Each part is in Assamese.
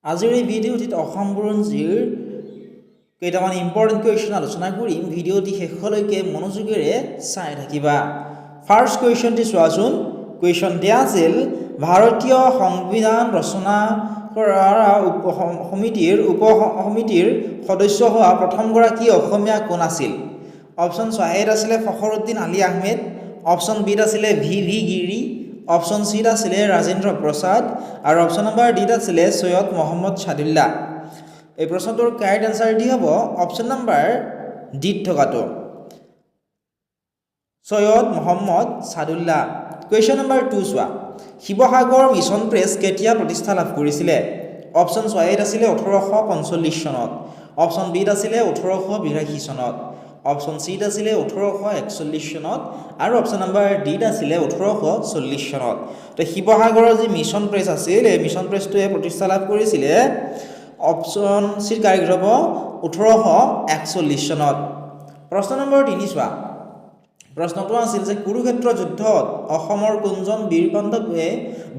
আজিৰ এই ভিডিঅ'টিত অসম বুৰঞ্জীৰ কেইটামান ইম্পৰ্টেণ্ট কুৱেশ্যন আলোচনা কৰিম। ভিডিঅ'টি শেষলৈকে মনোযোগেৰে চাই থাকিবা। ফাৰ্ষ্ট কুৱেশ্যনটি চোৱাচোন। কুৱেশ্যনটি আছিল ভাৰতীয় সংবিধান ৰচনা কৰাৰ সমিতিৰ সদস্য হোৱা প্ৰথমগৰাকী অসমীয়া কোন আছিল? অপশ্যন এত আছিলে ফখৰুদ্দিন আলী আহমেদ, অপশ্যন বিত আছিলে ভি গিৰি, অপশ্যন চিত আছিলে ৰাজেন্দ্ৰ প্ৰসাদ আৰু অপশ্যন নম্বৰ ডিত আছিলে সৈয়দ মহম্মদ ছাদুল্লাহ। এই প্ৰশ্নটোৰ কাৰেক্ট এনচাৰটি হ'ব অপশ্যন নম্বৰ ডিত থকাটো, সৈয়দ মহম্মদ ছাদুল্লাহ। কুৱেশ্যন নম্বৰ 2 চোৱা। শিৱসাগৰ মিছন প্ৰেছ কেতিয়া প্ৰতিষ্ঠা লাভ কৰিছিলে? অপশ্যন এত আছিলে 1845 চনত, অপশ্যন বিত আছিলে 1882 চনত, অপশ্যন চিত আছিলে 1841 চনত আৰু অপশ্যন নম্বৰ ডিত আছিলে 1840 চনত। তো শিৱসাগৰৰ যি মিছন প্ৰেছ আছিল, এই মিছন প্ৰেছটোৱে প্ৰতিষ্ঠা লাভ কৰিছিলে অপশ্যন চিত কাৰেক্ট হ'ব 1841 চনত। প্ৰশ্ন নম্বৰ 3 চোৱা। প্ৰশ্নটো আছিল যে কুৰুক্ষেত্ৰ যুদ্ধত অসমৰ কোনজন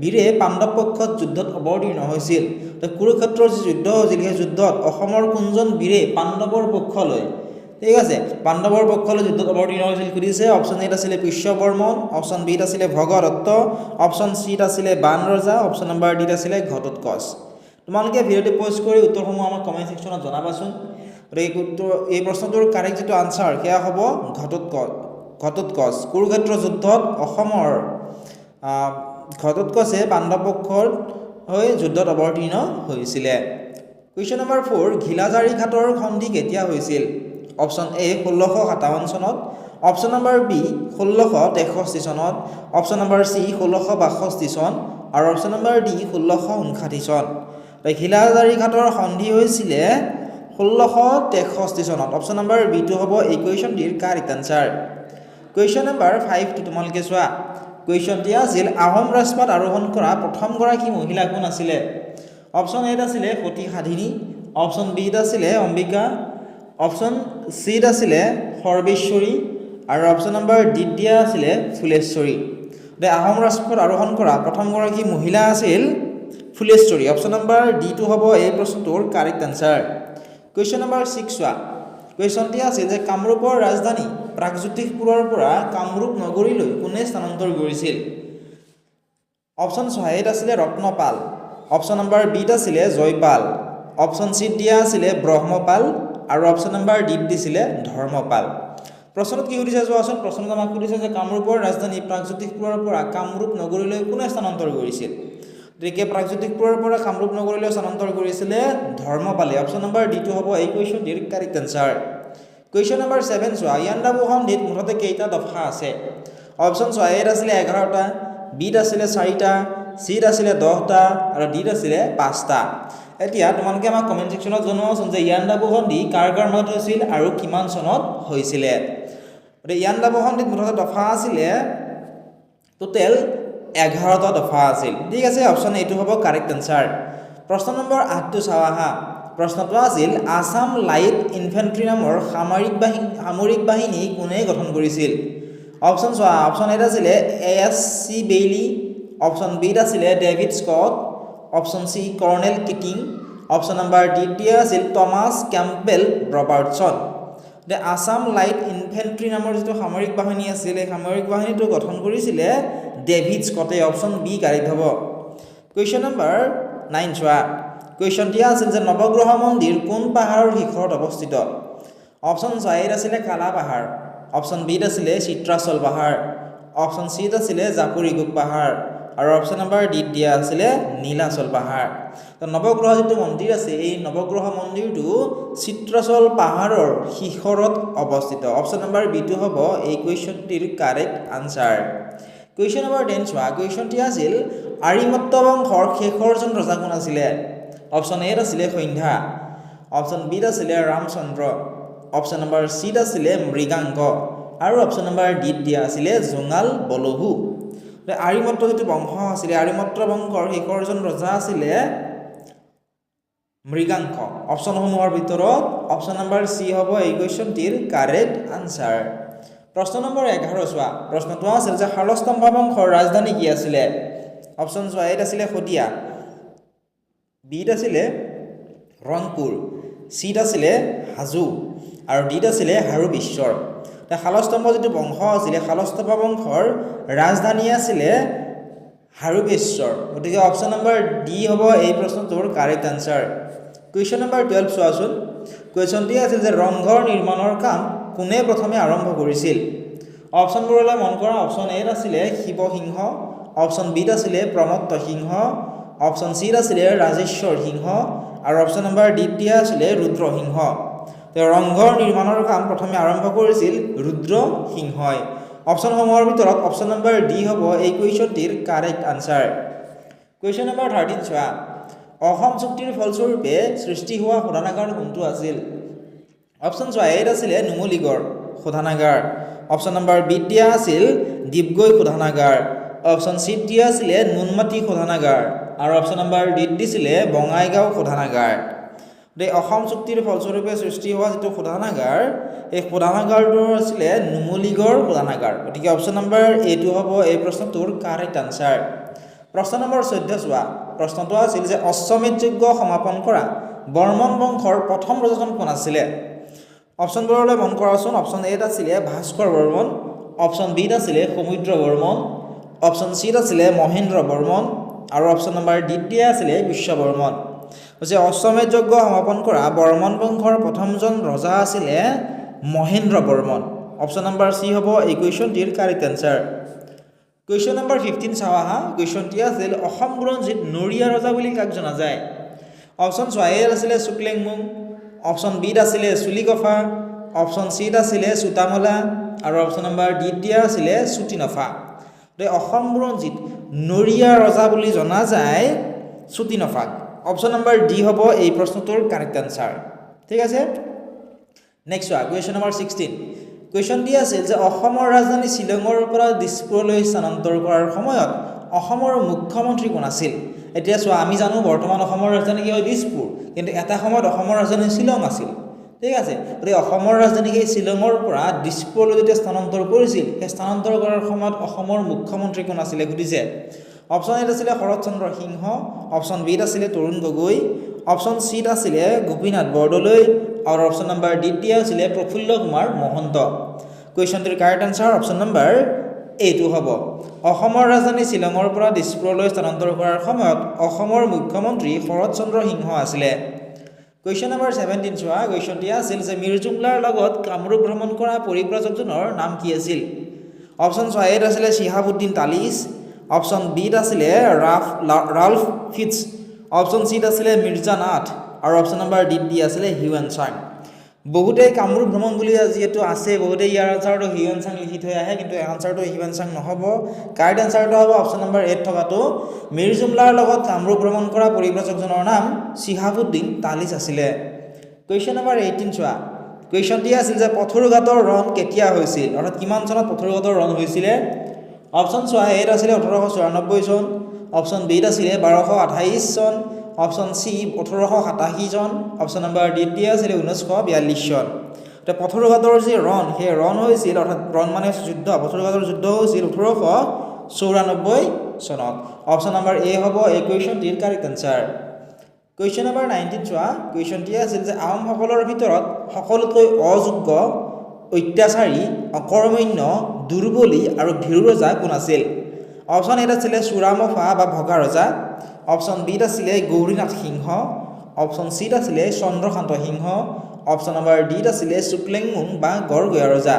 বীৰে পাণ্ডৱ পক্ষত যুদ্ধত অৱতীৰ্ণ হৈছিল? তো কুৰুক্ষেত্ৰৰ যি যুদ্ধ হৈছিল, সেই যুদ্ধত অসমৰ কোনজন বীৰে পাণ্ডৱৰ পক্ষলৈ, ঠিক আছে, পাণ্ডৱৰ পক্ষলৈ যুদ্ধত অৱতীৰ্ণ হৈছিল সুধিছে। অপশ্যন এত আছিলে পুষ্য বৰ্মন, অপশ্যন বিত আছিলে ভগদত্ত, অপশ্যন চিত আছিলে বান ৰজা, অপশ্যন নম্বৰ ডিত আছিলে ঘটোৎকচ। তোমালোকে ভিডিঅ'টো প'ষ্ট কৰি উত্তৰসমূহ আমাক কমেণ্ট ছেকশ্যনত জনাবাচোন। এই প্ৰশ্নটোৰ কাৰেক্ট যিটো আনচাৰ সেয়া হ'ব ঘটোৎকচ। কুৰুক্ষেত্ৰ যুদ্ধত অসমৰ ঘটোৎকচে পাণ্ডৱ পক্ষৰ হৈ যুদ্ধত অৱতীৰ্ণ হৈছিলে। Question number 4। ঘিলাজাৰী ঘাটৰ সন্ধি কেতিয়া হৈছিল? অপশ্যন এ 1657 চনত, অপশ্যন নম্বৰ বি 1663 চনত, অপশ্যন নম্বৰ চি 1662 চন আৰু অপশ্যন নম্বৰ ডি 1659 চন। ঘিলাজাৰী ঘাটৰ সন্ধি হৈছিলে 1663 চনত। অপশ্যন নম্বৰ বিটো হ'ব এই কুৱেশ্যনটিৰ কাৰেক্ট আনচাৰ। কুৱেশ্যন নম্বৰ 5টো তোমালোকে চোৱা। কুৱেশ্যনটি আছিল আহোম ৰাজপাট আৰোহণ কৰা প্ৰথমগৰাকী মহিলা কোন আছিলে? অপশ্যন এত আছিলে সতী সাধিনী, অপশ্যন বিত আছিলে অম্বিকা, অপশ্যন চিত আছিলে সৰ্বেশ্বৰী আৰু অপশ্যন নম্বৰ ডিত দিয়া আছিলে ফুলেশ্বৰী। আহোম ৰাজপাট আৰোহণ কৰা প্ৰথমগৰাকী মহিলা আছিল ফুলেশ্বৰী। অপশ্যন নম্বৰ ডিটো হ'ব এই প্ৰশ্নটোৰ কাৰেক্ট আনচাৰ। কুৱেশ্যন নম্বৰ 6 চোৱা। কুৱেশ্যনটি আছিল যে কামৰূপৰ ৰাজধানী প্ৰাগজ্যোতিষপুৰৰ পৰা কামৰূপ নগৰীলৈ কোনে স্থানান্তৰ কৰিছিল? অপশ্যন এত আছিলে ৰত্নপাল, অপশ্যন নম্বৰ বিত আছিলে জয়পাল, অপশ্যন চিত দিয়া আছিলে ব্ৰহ্মপাল আৰু অপশ্যন নম্বৰ ডিত দিছিলে ধৰ্মপাল। প্ৰশ্নত কি সুধিছে চোৱাচোন। প্ৰশ্নত আমাক সুধিছে যে কামৰূপৰ ৰাজধানী প্ৰাগজ্যোতিষপুৰৰ পৰা কামৰূপ নগৰীলৈ কোনে স্থানান্তৰ কৰিছিল? গতিকে প্ৰাগজ্যোতিষপুৰৰ পৰা কামৰূপ নগৰীলৈ স্থানান্তৰ কৰিছিলে ধৰ্মপালে। অপশ্যন নম্বৰ ডিটো হ'ব এই কুৱেশ্যনটিৰ কাৰেক্ট আনচাৰ। কুৱেশ্যন নম্বৰ 7 চোৱা। ইয়াণ্ডাবু সন্ধিত মুঠতে কেইটা দফা আছে? অপশ্যন এত আছিলে 11টা, বিত আছিলে 4টা, চিত আছিলে 10টা আৰু ডিত আছিলে 5টা। এতিয়া তোমালোকে আমাক কমেণ্ট ছেকশ্যনত জনোৱাচোন যে ইয়াণ্ডাবু সন্ধি কাৰ মাজত হৈছিল আৰু কিমান চনত হৈছিলে। গতিকে ইয়াণ্ডাবু সন্ধিত মুঠতে দফা আছিলে টোটেল 11টা দফা আছিল, ঠিক আছে। অপশ্যন এইটো হ'ব কাৰেক্ট আনচাৰ। প্ৰশ্ন নম্বৰ 8টো চাওঁ আহা। প্ৰশ্নটো আছিল আছাম লাইট ইনফেণ্ট্ৰি নামৰ সামৰিক বাহিনী কোনে গঠন কৰিছিল? অপশ্যন চোৱা। অপশ্যন এত আছিলে ASC বেইলি, অপশ্যন বিত আছিলে David Scott, option C Colonel Keating, option number ডিত দিয়া আছিল Thomas Campbell Robertson. Assam Light Infantry নামৰ যিটো সামৰিক বাহিনী আছিল, এই সামৰিক বাহিনীটো গঠন কৰিছিলে ডেভিড স্কটে। অপশ্যন বি কাৰেক্ট হ'ব। কুৱেশ্যন নম্বৰ 9 চোৱা। কুৱেশ্যনটি আছিল যে নৱগ্ৰহ মন্দিৰ কোন পাহাৰৰ শিখৰত অৱস্থিত? অপশ্যন এত আছিলে কালা পাহাৰ, অপশ্যন বিত আছিলে চিত্ৰাচল পাহাৰ, অপশ্যন চিত আছিলে জাপুৰিগোপ পাহাৰ আৰু অপশ্যন নম্বৰ ডিত দিয়া আছিলে নীলাচল পাহাৰ। তো নৱগ্ৰহ যিটো মন্দিৰ আছে, এই নৱগ্ৰহ মন্দিৰটো চিত্ৰাচল পাহাৰৰ শিখৰত অৱস্থিত। অপশ্যন নম্বৰ বিটো হ'ব এই কুৱেশ্যনটিৰ কাৰেক্ট আনচাৰ। কুৱেশ্যন নম্বৰ 10 চোৱা। কুৱেশ্যনটি আছিল আৰ্যভট্ট বংশৰ শেষৰজন ৰজা কোন আছিলে? অপশ্যন এত আছিলে সন্ধ্যা, অপশ্যন বিত আছিলে ৰামচন্দ্ৰ, অপশ্যন নম্বৰ চিত আছিলে মৃগাংক আৰু অপশ্যন নম্বৰ ডিত দিয়া আছিলে জোঙাল বলহু। আৰ্যভট্ট যিটো বংশ আছিলে, আৰ্যভট্ট বংশৰ শেষৰজন ৰজা আছিলে মৃগাংক। অপশ্যনসমূহৰ ভিতৰত অপশ্যন নম্বৰ চি হ'ব এই কুৱেশ্যনটিৰ কাৰেক্ট আনচাৰ। প্ৰশ্ন নম্বৰ 11 চোৱা। প্ৰশ্নটো আছিল যে শালস্তম্ভ বংশৰ ৰাজধানী কি আছিলে? অপশ্যন এত আছিলে শদিয়া, বিত আছিলে ৰংপুৰ, চিত আছিলে হাজো আৰু ডিত আছিলে হাৰুবিশ্বৰ। শালস্তম্ভ যিটো বংশ আছিলে, শালস্তম্ভ বংশৰ ৰাজধানী আছিলে হাৰুবেশ্বৰ। গতিকে অপশ্যন নম্বৰ ডি হ'ব এই প্ৰশ্নটোৰ কাৰেক্ট আনচাৰ। কুৱেশ্যন নম্বৰ 12 চোৱাচোন। কুৱেশ্যনটি আছিল যে ৰংঘৰ নিৰ্মাণৰ কাম কোনে প্ৰথমে আৰম্ভ কৰিছিল? অপশ্যনবোৰলৈ মন কৰা। অপশ্যন এত আছিলে শিৱসিংহ, অপশ্যন বিত আছিলে প্ৰমত্ত সিংহ, অপশ্যন চিত আছিলে ৰাজেশ্বৰ সিংহ আৰু অপশ্যন নম্বৰ ডিত দিয়া আছিলে ৰুদ্ৰসিংহ। ৰংঘৰ নিৰ্মাণৰ কাম প্ৰথমে আৰম্ভ কৰিছিল ৰুদ্ৰসিংহই। অপশ্যনসমূহৰ ভিতৰত অপশ্যন নম্বৰ ডি হ'ব এই কুৱেশ্যনটিৰ কাৰেক্ট আনচাৰ। কুৱেশ্যন নম্বৰ 13 চোৱা। অসম চুক্তিৰ ফলস্বৰূপে সৃষ্টি হোৱা শোধনাগাৰ কোনটো আছিল? অপশ্যন চোৱা এত আছিলে নুমলীগড় শোধনাগাৰ, অপশ্যন নম্বৰ বিত দিয়া আছিল ডিগবৈ শোধনাগাৰ, অপশ্যন চিত দিয়া আছিলে নুনমাটি শোধনাগাৰ আৰু অপশ্যন নম্বৰ ডিত দিছিলে বঙাইগাঁও শোধনাগাৰ। অসম চুক্তিৰ ফলস্বৰূপে সৃষ্টি হোৱা যিটো শোধনাগাৰ, এই শোধনাগাৰটো আছিলে নুমলীগড় শোধনাগাৰ। গতিকে অপশ্যন নম্বৰ এইটো হ'ব এই প্ৰশ্নটোৰ কাৰেক্ট আনচাৰ। প্ৰশ্ন নম্বৰ 14 চোৱা। প্ৰশ্নটো আছিল যে অশ্বমেধ যজ্ঞ সমাপন কৰা বৰ্মন বংশৰ প্ৰথম ৰজাজন কোন আছিলে? অপশ্যনবোৰলৈ মন কৰাচোন। অপশ্যন এত আছিলে ভাস্কৰ বৰ্মন, অপশ্যন বিত আছিলে সমুদ্ৰ বৰ্মন, অপশ্যন চিত আছিলে মহেন্দ্ৰ বৰ্মন আৰু অপশ্যন নম্বৰ ডিত দিয়া আছিলে বিশ্ব বৰ্মন। অশ্বমেধ যজ্ঞ সমাপন কৰা বৰ্মন বংশৰ প্ৰথমজন ৰজা আছিলে Mahendra Varman. Option number C হ'ব এই কুৱেশ্যনটিৰ কাৰেক্ট আনচাৰ। কুৱেশ্যন নম্বৰ 15 চাওঁ আহা। কুৱেশ্যনটি আছিল অসম বুৰঞ্জীত নৰিয়া ৰজা বুলি কাক জনা যায়? অপশ্যন চোৱা এত আছিলে চুকলেংমুং, অপশ্যন বিত আছিলে চুলিকফা, অপশ্যন চিত আছিলে চুতামলা আৰু অপশ্যন নম্বৰ ডিত দিয়া আছিলে চুটিনফা। অসম বুৰঞ্জীত নৰিয়া ৰজা বুলি জনা যায় চুটিনফাক। অপশ্যন নম্বৰ ডি হ'ব এই প্ৰশ্নটোৰ কাৰেক্ট আনচাৰ। ঠিক আছে। নেক্সট চোৱা। Question number 16। কুৱেশ্যনটি আছিল যে অসমৰ ৰাজধানী শ্বিলঙৰ পৰা দিছপুৰলৈ স্থানান্তৰ কৰাৰ সময়ত অসমৰ মুখ্যমন্ত্ৰী কোন আছিল? এতিয়া চোৱা, আমি জানো বৰ্তমান অসমৰ ৰাজধানী কি হয় দিছপুৰ, কিন্তু এটা সময়ত অসমৰ ৰাজধানী শ্বিলং আছিল। ঠিক আছে। গতিকে অসমৰ ৰাজধানী সেই শ্বিলঙৰ পৰা দিছপুৰলৈ যেতিয়া স্থানান্তৰ কৰিছিল, সেই স্থানান্তৰ কৰাৰ সময়ত অসমৰ মুখ্যমন্ত্ৰী কোন আছিলে সুধিছে। অপশ্যন এত আছিলে শৰৎচন্দ্ৰ সিংহ, অপশ্যন বিত আছিলে তৰুণ গগৈ, অপশ্যন চিত আছিলে গোপীনাথ বৰদলৈ আৰু অপশ্যন নম্বৰ ডিত দিয়া আছিলে প্ৰফুল্ল কুমাৰ মহন্ত। কুৱেশ্যনটিৰ কাৰেক্ট আনচাৰ অপশ্যন নম্বৰ এইটো হ'ব। অসমৰ ৰাজধানী শ্বিলঙৰ পৰা দিছপুৰলৈ স্থানান্তৰ কৰাৰ সময়ত অসমৰ মুখ্যমন্ত্ৰী শৰৎচন্দ্ৰ সিংহ আছিলে। কুৱেশ্যন নম্বৰ 17 চোৱা। কুৱেশ্যনটি আছিল যে মীৰ জুমলাৰ লগত কামৰূপ ভ্ৰমণ কৰা পৰিব্ৰাজকজনৰ নাম কি আছিল? অপশ্যন চোৱা এত আছিলে শিহাবুদ্দিন তালিচ, অপশ্যন বিত আছিলে ৰাল্ফ ফিটছ, অপশ্যন চিত আছিলে মিৰ্জা নাথ আৰু অপশ্যন নম্বৰ ডিত দি আছিলে হিউৱেন চাং। বহুতেই কামৰূপ ভ্ৰমণ বুলি যিহেতু আছে, বহুতেই ইয়াৰ আনচাৰটো হিউৱেন চাং লিখি থৈ আহে, কিন্তু আনচাৰটো হিউৱেন চাং নহ'ব। কাৰেক্ট আনচাৰটো হ'ব অপশ্যন নম্বৰ এত থকাটো মীৰ জুমলাৰ লগত কামৰূপ ভ্ৰমণ কৰা পৰিব্ৰাজকজনৰ নাম শিহাবুদ্দিন তালিচ আছিলে। কুৱেশ্যন নম্বৰ 18 চোৱা। কুৱেশ্যনটি আছিল যে পথৰুঘাটৰ ৰণ কেতিয়া হৈছিল, অৰ্থাৎ কিমান চনত পথৰুঘাটৰ ৰণ হৈছিলে? অপশ্যন চোৱা এত আছিলে 1894 চন, অপশ্যন বিত আছিলে 1228 চন, অপশ্যন চি 1887 চন, অপশ্যন নম্বৰ ডিত দিয়া আছিলে 1942 চন। এতিয়া পথৰুঘাটৰ যি ৰণ, সেই ৰণ হৈছিল, অৰ্থাৎ ৰণ মানে যুদ্ধ, পথৰুঘাটৰ যুদ্ধ হৈছিল 1894 চনত। অপশ্যন নম্বৰ এ হ'ব এই কুৱেশ্যনটিৰ কাৰেক্ট আনচাৰ। কুৱেশ্যন নম্বৰ 19 চোৱা। কুৱেশ্যনটি আছিল যে আহোমসকলৰ ভিতৰত সকলোতকৈ অযোগ্য, অত্যাচাৰী, অকৰ্মণ্য, দুৰ্বলী আৰু ভীৰু ৰজা কোন আছিল? অপশ্যন এত আছিলে চুৰামফা বা ভগা ৰজা, অপশ্যন বিত আছিলে গৌৰীনাথ সিংহ, অপশ্যন চিত আছিলে চন্দ্ৰকান্ত সিংহ, অপশ্যন নম্বৰ ডিত আছিলে চুকলেংমুং বা গড়গয়া ৰজা।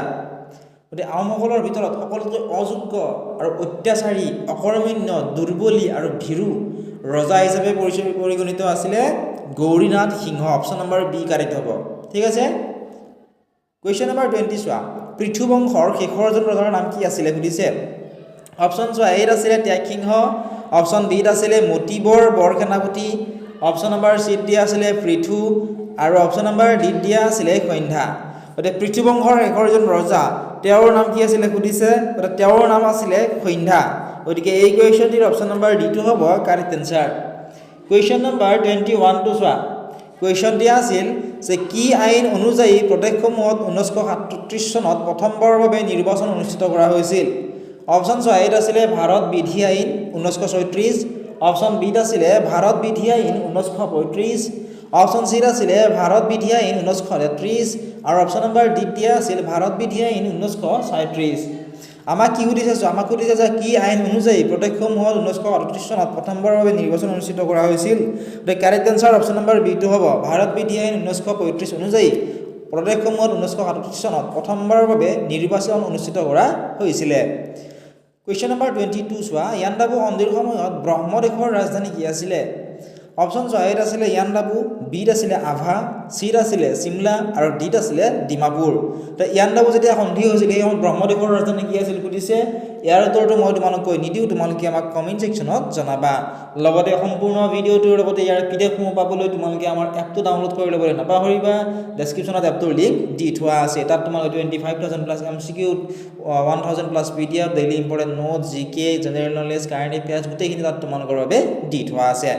গতিকে আহোমসকলৰ ভিতৰত সকলোতকৈ অযোগ্য আৰু অত্যাচাৰী, অকৰ্মণ্য, দুৰ্বলী আৰু ভীৰু ৰজা হিচাপে পৰিগণিত আছিলে গৌৰীনাথ সিংহ। অপশ্যন নম্বৰ বি কাৰেক্ট হ'ব। ঠিক আছে। কুৱেশ্যন নম্বৰ 20 চোৱা। পৃথু বংশৰ শেষৰজন ৰজাৰ নাম কি আছিলে সুধিছে। অপশ্যন চোৱা এত আছিলে ত্যাগসিংহ, অপশ্যন বিত আছিলে মতিবৰ বৰসেনাপতি, অপশ্যন নম্বৰ চিত দিয়া আছিলে পৃথু আৰু অপশ্যন নম্বৰ ডিত দিয়া আছিলে সন্ধ্যা। গতিকে পৃথু বংশৰ শেষৰজন ৰজা, তেওঁৰ নাম কি আছিলে সুধিছে, গতিকে তেওঁৰ নাম আছিলে সন্ধ্যা। গতিকে এই কুৱেশ্যনটিৰ অপশ্যন নম্বৰ ডিটো হ'ব কাৰেক্ট এনচাৰ। কুৱেশ্যন নম্বৰ 21 চোৱা। কুৱেশ্যনটি আছিল যে কি আইন অনুযায়ী প্ৰদেশসমূহত 1937 চনত প্ৰথমবাৰৰ বাবে নিৰ্বাচন অনুষ্ঠিত কৰা হৈছিল? অপশ্যন চোৱা এত আছিলে ভাৰত বিধি আইন 1936, অপশ্যন বিত আছিলে ভাৰত বিধিয়া ইন 1935, অপশ্যন চিত আছিলে ভাৰত বিধিয়া ইন 1933 আৰু অপশ্যন নম্বৰ ডিত দিয়া আছিল ভাৰত বিধিয়া ইন 1937। আমাক কি সুধিছে আমাক সুধিছে যে কি আইন অনুযায়ী প্ৰত্যক্ষ মহল 1938 চনত প্ৰথমবাৰৰ বাবে নিৰ্বাচন অনুষ্ঠিত কৰা হৈছিল। The correct answer option number বিটো হ'ব ভাৰত বিধিয়া আইন 1935 অনুযায়ী প্ৰত্যক্ষ মহল 1938 চনত প্ৰথমবাৰৰ বাবে নিৰ্বাচন অনুষ্ঠিত কৰা হৈছিলে। কুৱেশ্যন নম্বৰ 22 চোৱা ইয়াণ্ডাবু সন্ধিৰ সময়ত ব্ৰহ্মদেশৰ ৰাজধানী কি আছিলে? অপশ্যন চোৱা এত আছিলে ইয়াণ্ডাবু, বিত আছিলে আভা, চিত আছিলে চিমলা আৰু ডিত আছিলে ডিমাপুৰ। তো ইয়াণ্ডাবু যেতিয়া সন্ধি হৈছিল সেই সময়ত ব্ৰহ্মদেশৰ ৰাজধানী কি আছিল সুধিছে। ইয়াৰ উত্তৰটো মই তোমালোক কৈ নিদিওঁ, তোমালোকে আমাক কমেণ্ট ছেকশ্যনত জনাবা। লগতে সম্পূৰ্ণ ভিডিঅ'টোৰ লগতে ইয়াৰ পিডিএফসমূহ পাবলৈ তোমালোকে আমাৰ এপটো ডাউনলোড কৰি ল'বলৈ নাপাহৰিবা। ডেছক্ৰিপশ্যনত এপটোৰ লিংক দি থোৱা আছে। তাত তোমালোকে 25,000 plus MCQ, 1,000 plus PDF, daily important notes, GK, general knowledge, current affairs গোটেইখিনি তাত তোমালোকৰ বাবে দি থোৱা আছে।